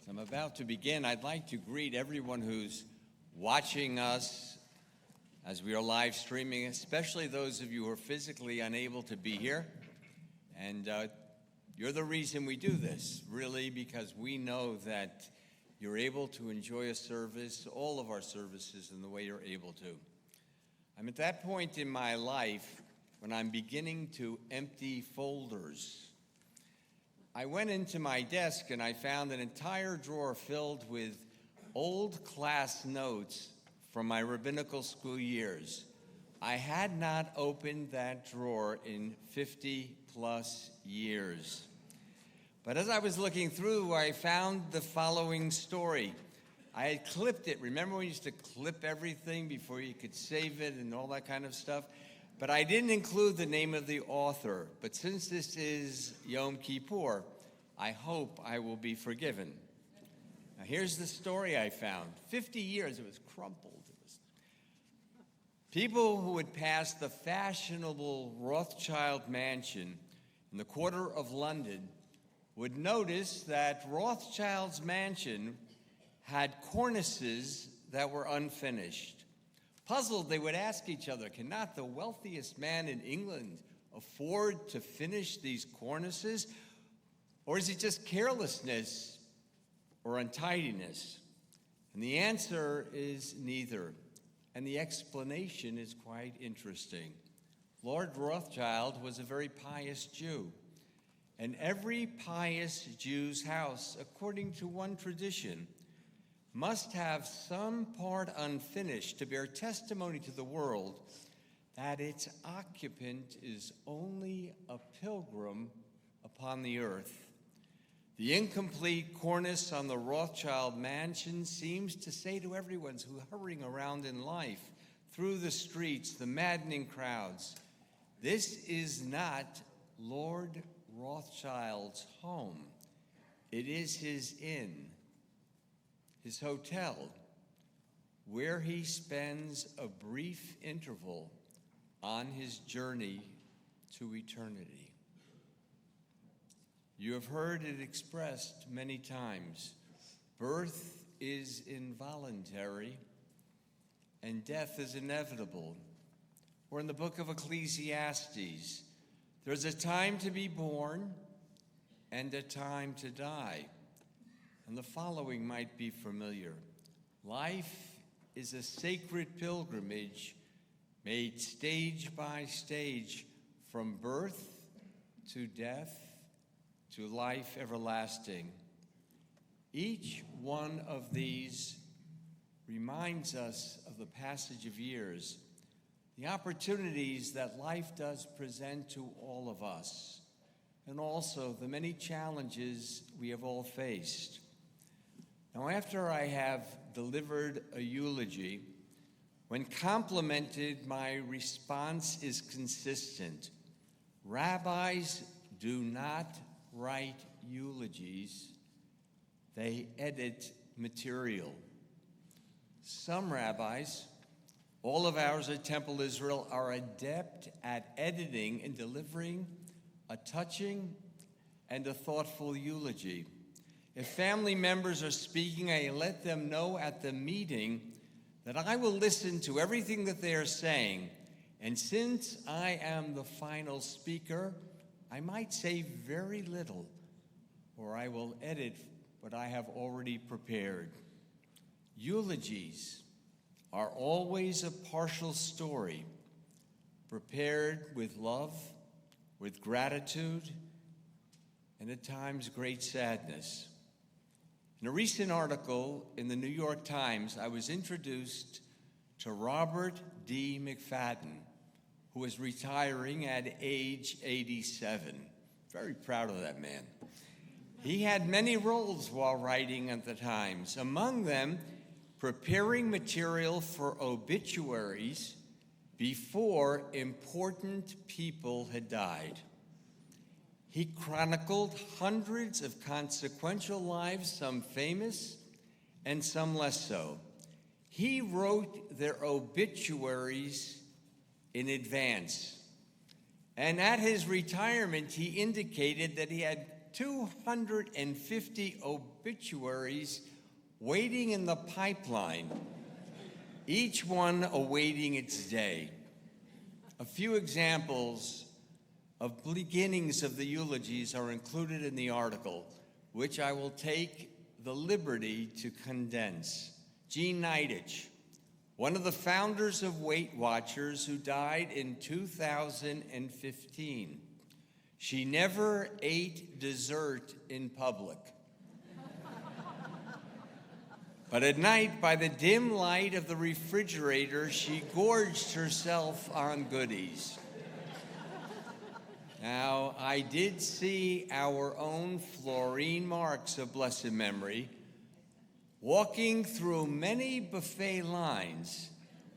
As I'm about to begin, I'd like to greet everyone who's watching us as we are live streaming, especially those of you who are physically unable to be here. And you're the reason we do this, really, because we know that you're able to enjoy a service, all of our services, in the way you're able to. I'm at that point in my life when I'm beginning to empty folders. I went into my desk and I found an entire drawer filled with old class notes from my rabbinical school years. I had not opened that drawer in 50 plus years. But as I was looking through, I found the following story. I had clipped it. Remember when you used to clip everything before you could save it and all that kind of stuff? But I didn't include the name of the author. But since this is Yom Kippur, I hope I will be forgiven. Now here's the story I found. 50 years, it was crumpled. People who would pass the fashionable Rothschild mansion in the quarter of London would notice that Rothschild's mansion had cornices that were unfinished. Puzzled, they would ask each other, cannot the wealthiest man in England afford to finish these cornices? Or is it just carelessness or untidiness? And the answer is neither. And the explanation is quite interesting. Lord Rothschild was a very pious Jew. And every pious Jew's house, according to one tradition, must have some part unfinished to bear testimony to the world that its occupant is only a pilgrim upon the earth. The incomplete cornice on the Rothschild mansion seems to say to everyone who's hurrying around in life, through the streets, the maddening crowds, this is not Lord Rothschild's home. It is his inn, his hotel, where he spends a brief interval on his journey to eternity. You have heard it expressed many times. Birth is involuntary and death is inevitable. Or in the book of Ecclesiastes, there's a time to be born and a time to die. And the following might be familiar. Life is a sacred pilgrimage made stage by stage from birth to death to life everlasting. Each one of these reminds us of the passage of years, the opportunities that life does present to all of us, and also the many challenges we have all faced. Now, after I have delivered a eulogy, when complimented, my response is consistent. Rabbis do not write eulogies, they edit material. Some rabbis, all of ours at Temple Israel, are adept at editing and delivering a touching and a thoughtful eulogy. If family members are speaking, I let them know at the meeting that I will listen to everything that they are saying. And since I am the final speaker, I might say very little, or I will edit what I have already prepared. Eulogies are always a partial story, prepared with love, with gratitude, and at times great sadness. In a recent article in the New York Times, I was introduced to Robert D. McFadden, who is retiring at age 87. Very proud of that man. He had many roles while writing at the Times, among them preparing material for obituaries before important people had died. He chronicled hundreds of consequential lives, some famous and some less so. He wrote their obituaries in advance. And at his retirement, he indicated that he had 250 obituaries waiting in the pipeline, each one awaiting its day. A few examples of beginnings of the eulogies are included in the article, which I will take the liberty to condense. Jean Nidich, one of the founders of Weight Watchers, who died in 2015. She never ate dessert in public. But at night, by the dim light of the refrigerator, she gorged herself on goodies. Now, I did see our own Florine Marks of blessed memory walking through many buffet lines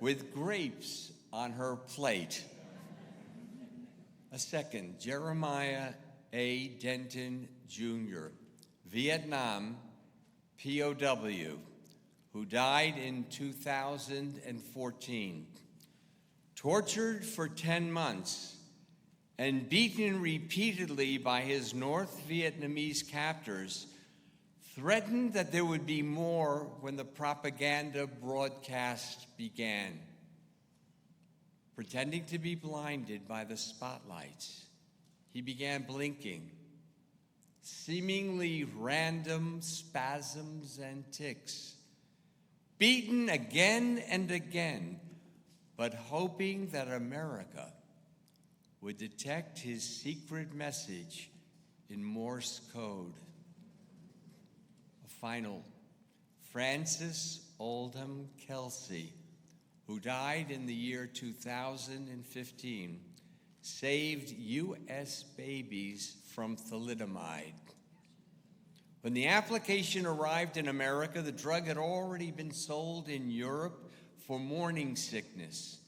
with grapes on her plate. A second, Jeremiah A. Denton, Jr., Vietnam, POW, who died in 2014. Tortured for 10 months and beaten repeatedly by his North Vietnamese captors, threatened that there would be more when the propaganda broadcast began. Pretending to be blinded by the spotlights, he began blinking. Seemingly random spasms and tics. Beaten again and again, but hoping that America would detect his secret message in Morse code. A final, Francis Oldham Kelsey, who died in the year 2015, saved U.S. babies from thalidomide. When the application arrived in America, the drug had already been sold in Europe for morning sickness,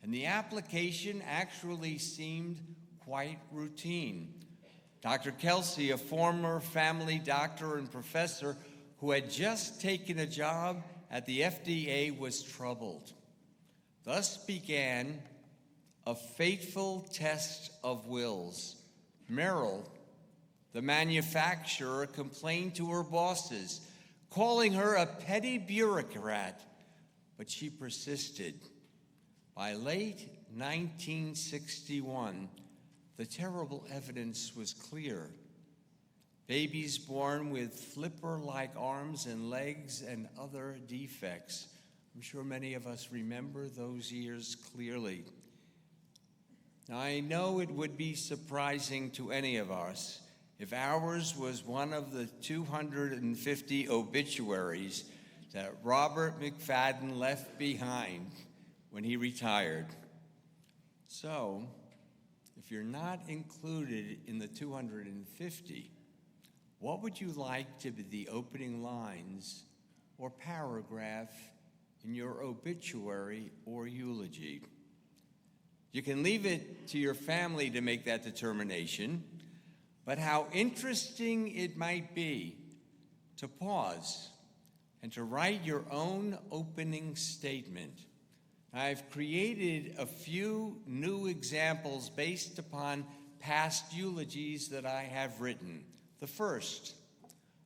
and the application actually seemed quite routine. Dr. Kelsey, a former family doctor and professor who had just taken a job at the FDA, was troubled. Thus began a fateful test of wills. Merrill, the manufacturer, complained to her bosses, calling her a petty bureaucrat, but she persisted. By late 1961, the terrible evidence was clear. Babies born with flipper-like arms and legs and other defects. I'm sure many of us remember those years clearly. Now, I know it would be surprising to any of us if ours was one of the 250 obituaries that Robert McFadden left behind when he retired. So, if you're not included in the 250, what would you like to be the opening lines or paragraph in your obituary or eulogy? You can leave it to your family to make that determination, but how interesting it might be to pause and to write your own opening statement. I've created a few new examples based upon past eulogies that I have written. The first,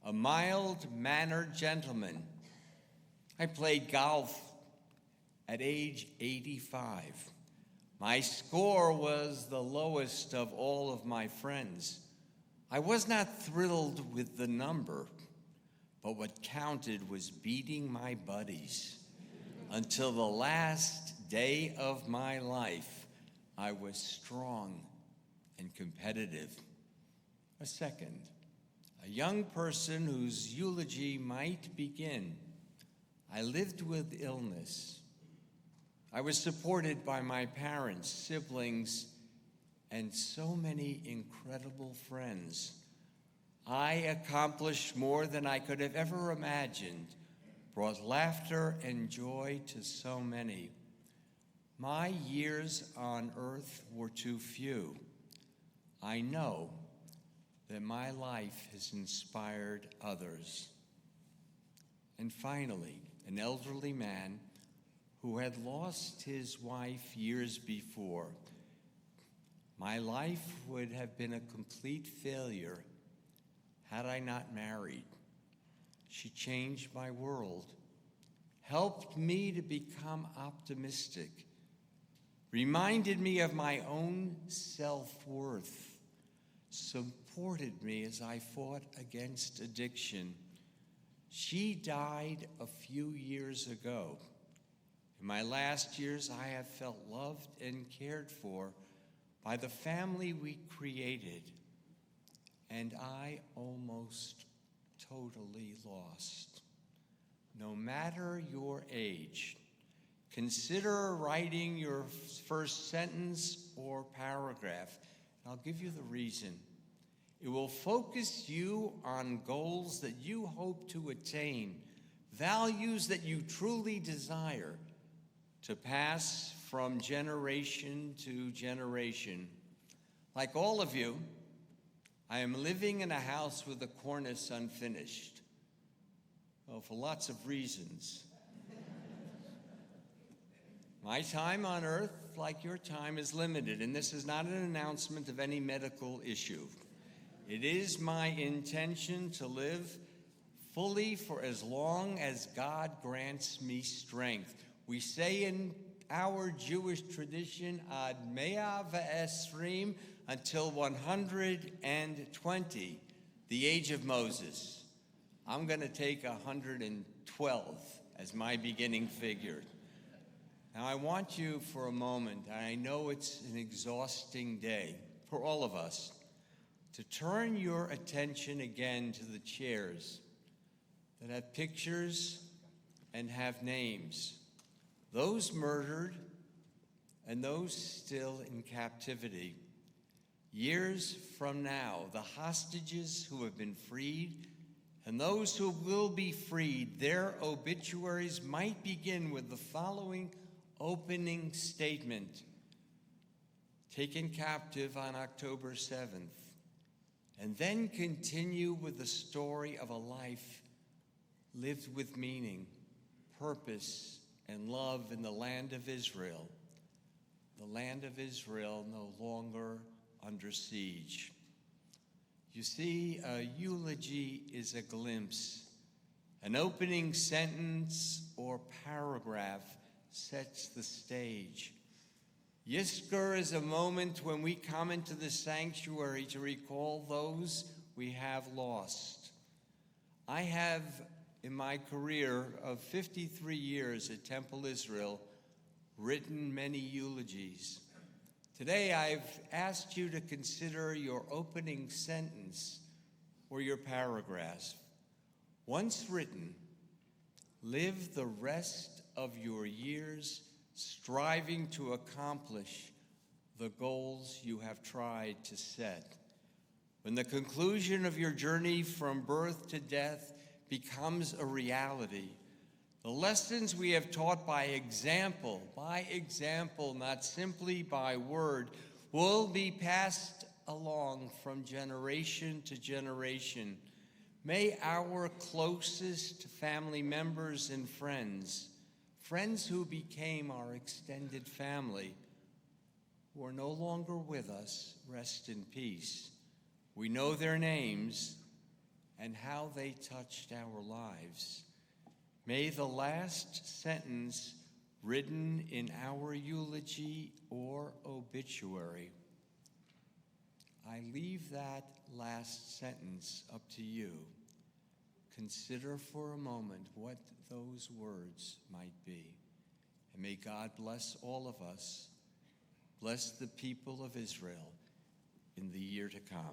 a mild-mannered gentleman. I played golf at age 85. My score was the lowest of all of my friends. I was not thrilled with the number, but what counted was beating my buddies. Until the last day of my life, I was strong and competitive. A second, a young person whose eulogy might begin. I lived with illness. I was supported by my parents, siblings, and so many incredible friends. I accomplished more than I could have ever imagined, brought laughter and joy to so many. My years on earth were too few. I know that my life has inspired others. And finally, an elderly man who had lost his wife years before. My life would have been a complete failure had I not married. She changed my world, helped me to become optimistic, reminded me of my own self-worth, supported me as I fought against addiction. She died a few years ago. In my last years, I have felt loved and cared for by the family we created, and I almost totally lost. No matter your age, consider writing your first sentence or paragraph. I'll give you the reason. It will focus you on goals that you hope to attain, values that you truly desire to pass from generation to generation. Like all of you, I am living in a house with a cornice unfinished. Well, for lots of reasons. My time on earth, like your time, is limited, and this is not an announcement of any medical issue. It is my intention to live fully for as long as God grants me strength. We say in our Jewish tradition, ad 120, until 120, the age of Moses. I'm going to take 112 as my beginning figure. Now, I want you for a moment, and I know it's an exhausting day for all of us, to turn your attention again to the chairs that have pictures and have names. Those murdered and those still in captivity. Years from now, the hostages who have been freed and those who will be freed, their obituaries might begin with the following opening statement: taken captive on October 7th, and then continue with the story of a life lived with meaning, purpose, and love in the land of Israel, the land of Israel no longer under siege. You see, a eulogy is a glimpse. An opening sentence or paragraph sets the stage. Yizkor is a moment when we come into the sanctuary to recall those we have lost. I have, in my career of 53 years at Temple Israel, written many eulogies. Today, I've asked you to consider your opening sentence or your paragraph. Once written, live the rest of your years striving to accomplish the goals you have tried to set. When the conclusion of your journey from birth to death becomes a reality, the lessons we have taught by example, not simply by word, will be passed along from generation to generation. May our closest family members and friends who became our extended family, who are no longer with us, rest in peace. We know their names and how they touched our lives. May the last sentence written in our eulogy or obituary, I leave that last sentence up to you. Consider for a moment what those words might be. And may God bless all of us, bless the people of Israel in the year to come.